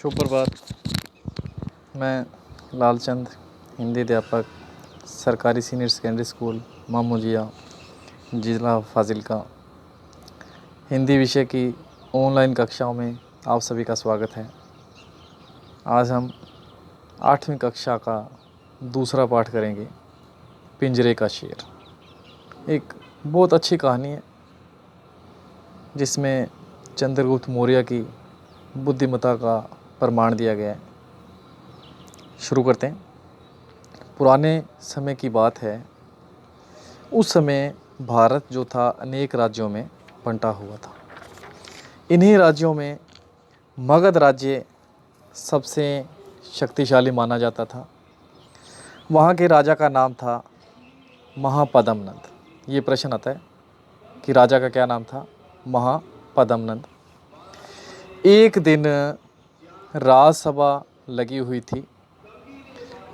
शुभ प्रभात। मैं लालचंद, हिंदी अध्यापक, सरकारी सीनियर सेकेंडरी स्कूल मामूजिया, जिला फाजिल्का, हिंदी विषय की ऑनलाइन कक्षाओं में आप सभी का स्वागत है। आज हम 8वीं कक्षा का दूसरा पाठ करेंगे, पिंजरे का शेर। एक बहुत अच्छी कहानी है जिसमें चंद्रगुप्त मौर्य की बुद्धिमत्ता का प्रमाण दिया गया है। शुरू करते हैं। पुराने समय की बात है। उस समय भारत जो था अनेक राज्यों में बंटा हुआ था। इन्हीं राज्यों में मगध राज्य सबसे शक्तिशाली माना जाता था। वहाँ के राजा का नाम था महापद्मनंद। ये प्रश्न आता है कि राजा का क्या नाम था? महापद्मनंद। एक दिन राजसभा लगी हुई थी।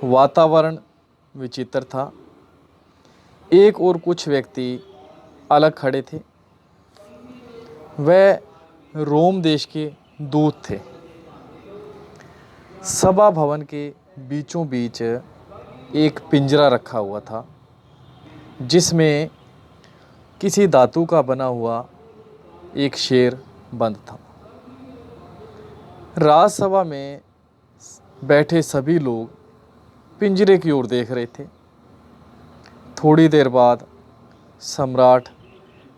वातावरण विचित्र था। एक और कुछ व्यक्ति अलग खड़े थे। वह रोम देश के दूत थे। सभा भवन के बीचों बीच एक पिंजरा रखा हुआ था जिसमें किसी धातु का बना हुआ एक शेर बंद था। राजसभा में बैठे सभी लोग पिंजरे की ओर देख रहे थे। थोड़ी देर बाद सम्राट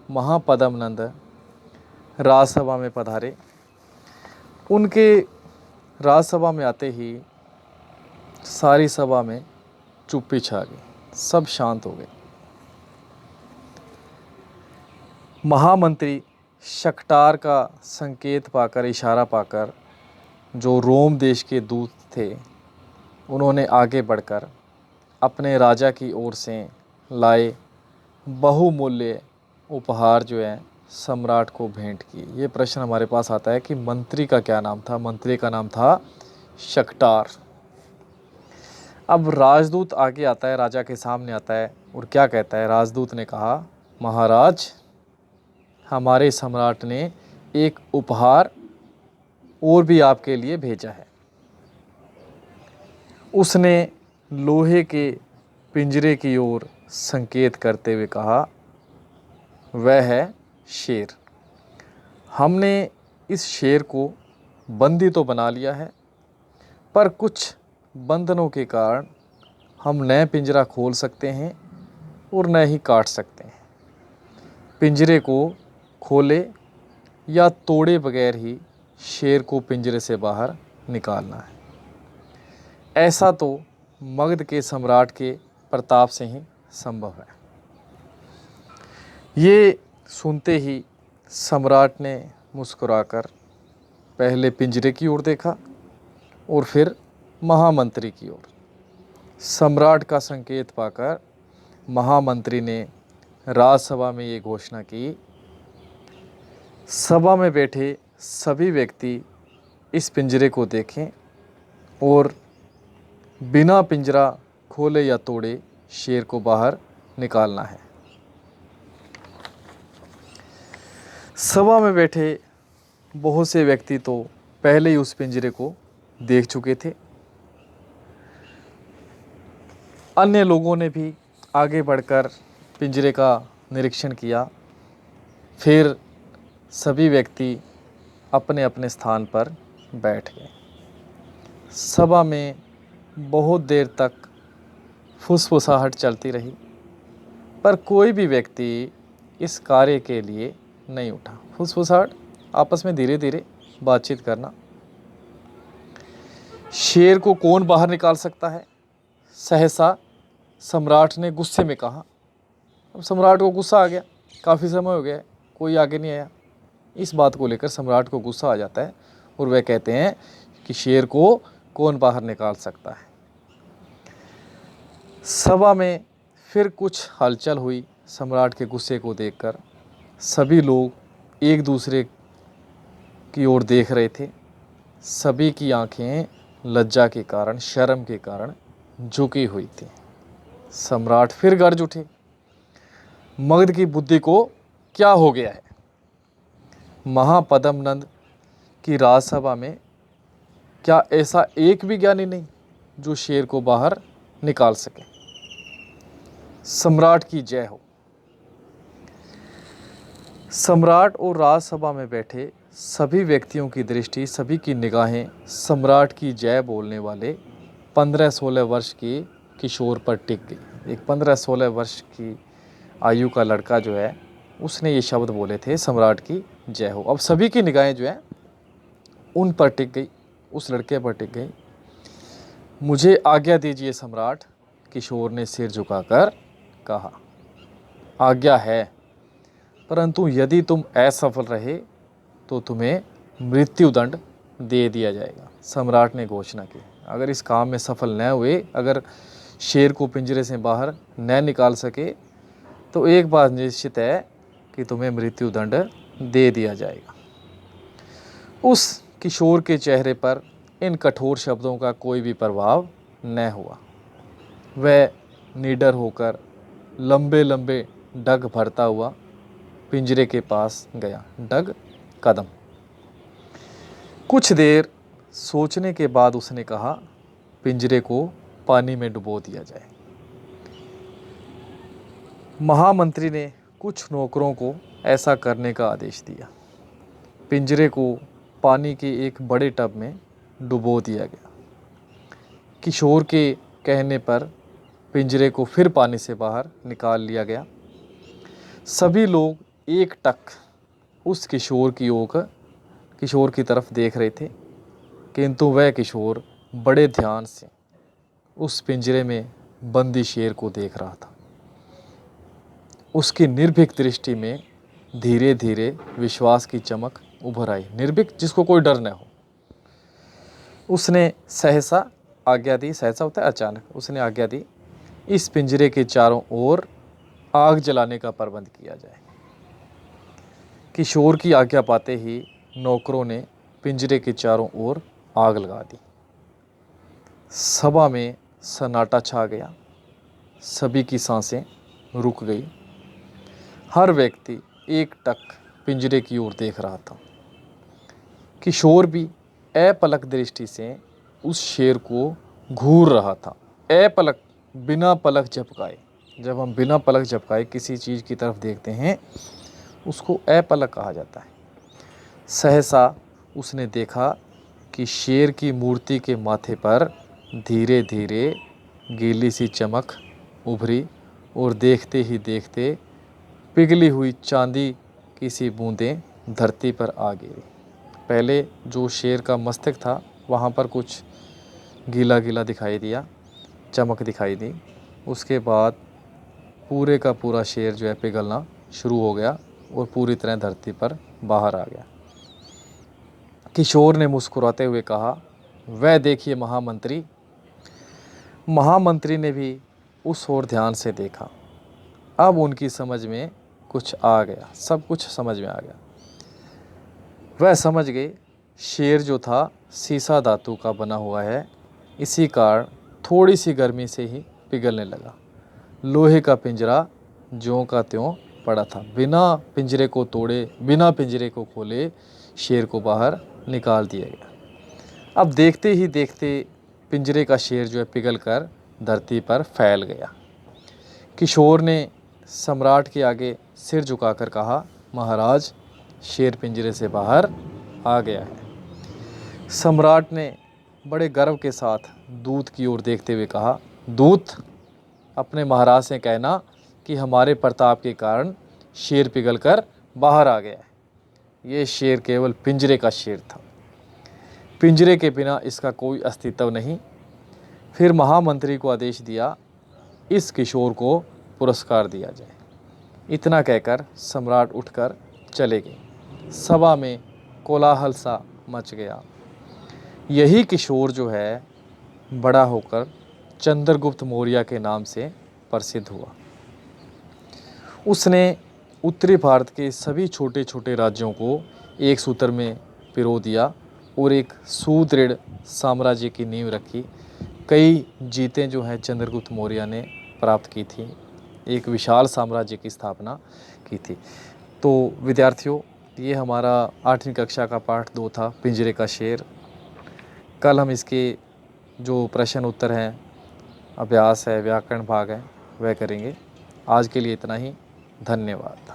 महापद्मनंद राजसभा में पधारे। उनके राजसभा में आते ही सारी सभा में चुप्पी छा गई। सब शांत हो गए। महामंत्री शकटार का संकेत पाकर, इशारा पाकर, जो रोम देश के दूत थे, उन्होंने आगे बढ़कर अपने राजा की ओर से लाए बहुमूल्य उपहार जो है सम्राट को भेंट की। ये प्रश्न हमारे पास आता है कि मंत्री का क्या नाम था? मंत्री का नाम था शकटार। अब राजदूत आगे आता है, राजा के सामने आता है और क्या कहता है? राजदूत ने कहा, महाराज, हमारे सम्राट ने एक उपहार और भी आपके लिए भेजा है। उसने लोहे के पिंजरे की ओर संकेत करते हुए कहा, वह है शेर। हमने इस शेर को बंदी तो बना लिया है, पर कुछ बंधनों के कारण हम न पिंजरा खोल सकते हैं और न ही काट सकते हैं। पिंजरे को खोले या तोड़े बगैर ही शेर को पिंजरे से बाहर निकालना है। ऐसा तो मगध के सम्राट के प्रताप से ही संभव है। ये सुनते ही सम्राट ने मुस्कुराकर पहले पिंजरे की ओर देखा और फिर महामंत्री की ओर। सम्राट का संकेत पाकर महामंत्री ने राजसभा में ये घोषणा की, सभा में बैठे सभी व्यक्ति इस पिंजरे को देखें और बिना पिंजरा खोले या तोड़े शेर को बाहर निकालना है। सभा में बैठे बहुत से व्यक्ति तो पहले ही उस पिंजरे को देख चुके थे। अन्य लोगों ने भी आगे बढ़कर पिंजरे का निरीक्षण किया। फिर सभी व्यक्ति अपने अपने स्थान पर बैठ गए। सभा में बहुत देर तक फुसफुसाहट चलती रही, पर कोई भी व्यक्ति इस कार्य के लिए नहीं उठा। फुसफुसाहट, आपस में धीरे धीरे बातचीत करना। शेर को कौन बाहर निकाल सकता है? सहसा सम्राट ने गुस्से में कहा। अब सम्राट को गुस्सा आ गया, काफ़ी समय हो गया है, कोई आगे नहीं आया। इस बात को लेकर सम्राट को गुस्सा आ जाता है और वह कहते हैं कि शेर को कौन बाहर निकाल सकता है। सभा में फिर कुछ हलचल हुई। सम्राट के गुस्से को देखकर सभी लोग एक दूसरे की ओर देख रहे थे। सभी की आंखें लज्जा के कारण, शर्म के कारण झुकी हुई थी। सम्राट फिर गरज उठे, मगध की बुद्धि को क्या हो गया है? महापद्मनंद की राजसभा में क्या ऐसा एक भी ज्ञानी नहीं जो शेर को बाहर निकाल सके? सम्राट की जय हो। सम्राट और राजसभा में बैठे सभी व्यक्तियों की दृष्टि, सभी की निगाहें सम्राट की जय बोलने वाले 15-16 वर्ष के किशोर पर टिक गई। एक 15-16 वर्ष की आयु का लड़का जो है, उसने ये शब्द बोले थे, सम्राट की जय हो। अब सभी की निगाहें जो है उन पर टिक गई, उस लड़के पर टिक गई। मुझे आज्ञा दीजिए सम्राट, किशोर ने सिर झुकाकर कहा। आज्ञा है, परंतु यदि तुम असफल रहे तो तुम्हें मृत्युदंड दे दिया जाएगा। सम्राट ने घोषणा की, अगर इस काम में सफल न हुए, अगर शेर को पिंजरे से बाहर न निकाल सके, तो एक बात निश्चित है कि तुम्हें मृत्युदंड दे दिया जाएगा। उस किशोर के चेहरे पर इन कठोर शब्दों का कोई भी प्रभाव न हुआ। वह निडर होकर लंबे लंबे डग भरता हुआ पिंजरे के पास गया। डग, कदम। कुछ देर सोचने के बाद उसने कहा, पिंजरे को पानी में डुबो दिया जाए। महामंत्री ने कुछ नौकरों को ऐसा करने का आदेश दिया। पिंजरे को पानी के एक बड़े टब में डुबो दिया गया। किशोर के कहने पर पिंजरे को फिर पानी से बाहर निकाल लिया गया। सभी लोग एक टक उस किशोर की तरफ देख रहे थे, किंतु वह किशोर बड़े ध्यान से उस पिंजरे में बंदी शेर को देख रहा था। उसकी निर्भीक दृष्टि में धीरे धीरे विश्वास की चमक उभर आई। निर्भीक, जिसको कोई डर न हो। उसने सहसा आज्ञा दी, सहसा होता है अचानक, उसने आज्ञा दी, इस पिंजरे के चारों ओर आग जलाने का प्रबंध किया जाए। किशोर की आज्ञा पाते ही नौकरों ने पिंजरे के चारों ओर आग लगा दी। सभा में सन्नाटा छा गया। सभी की सांसें रुक गई। हर व्यक्ति एक टक पिंजरे की ओर देख रहा था। किशोर भी अपलक दृष्टि से उस शेर को घूर रहा था। अपलक, बिना पलक झपकाए। जब हम बिना पलक झपकाए किसी चीज़ की तरफ देखते हैं, उसको अपलक कहा जाता है। सहसा उसने देखा कि शेर की मूर्ति के माथे पर धीरे धीरे गीली सी चमक उभरी और देखते ही देखते पिघली हुई चांदी की सी बूंदें धरती पर आ गिरी। पहले जो शेर का मस्तक था, वहाँ पर कुछ गीला गीला दिखाई दिया, चमक दिखाई दी। उसके बाद पूरे का पूरा शेर जो है पिघलना शुरू हो गया और पूरी तरह धरती पर बाहर आ गया। किशोर ने मुस्कुराते हुए कहा, वह देखिए महामंत्री। महामंत्री ने भी उस ओर ध्यान से देखा। अब उनकी समझ में कुछ आ गया, सब कुछ समझ में आ गया। वह समझ गए, शेर जो था सीसा धातु का बना हुआ है, इसी कारण थोड़ी सी गर्मी से ही पिघलने लगा। लोहे का पिंजरा ज्यों का त्यों पड़ा था। बिना पिंजरे को तोड़े, बिना पिंजरे को खोले शेर को बाहर निकाल दिया गया। अब देखते ही देखते पिंजरे का शेर जो है पिघल कर धरती पर फैल गया। किशोर ने सम्राट के आगे सिर झुकाकर कहा, महाराज, शेर पिंजरे से बाहर आ गया है। सम्राट ने बड़े गर्व के साथ दूत की ओर देखते हुए कहा, दूत, अपने महाराज से कहना कि हमारे प्रताप के कारण शेर पिघल कर बाहर आ गया है। ये शेर केवल पिंजरे का शेर था, पिंजरे के बिना इसका कोई अस्तित्व नहीं। फिर महामंत्री को आदेश दिया, इस किशोर को पुरस्कार दिया जाए। इतना कहकर सम्राट उठकर चले गए। सभा में कोलाहल सा मच गया। यही किशोर जो है बड़ा होकर चंद्रगुप्त मौर्य के नाम से प्रसिद्ध हुआ। उसने उत्तरी भारत के सभी छोटे छोटे राज्यों को एक सूत्र में पिरो दिया और एक सुदृढ़ साम्राज्य की नींव रखी। कई जीतें जो हैं चंद्रगुप्त मौर्य ने प्राप्त की थी, एक विशाल साम्राज्य की स्थापना की थी। तो विद्यार्थियों, ये हमारा 8वीं कक्षा का पाठ 2 था, पिंजरे का शेर। कल हम इसके जो प्रश्न उत्तर हैं, अभ्यास है, व्याकरण भाग है, वह करेंगे। आज के लिए इतना ही। धन्यवाद।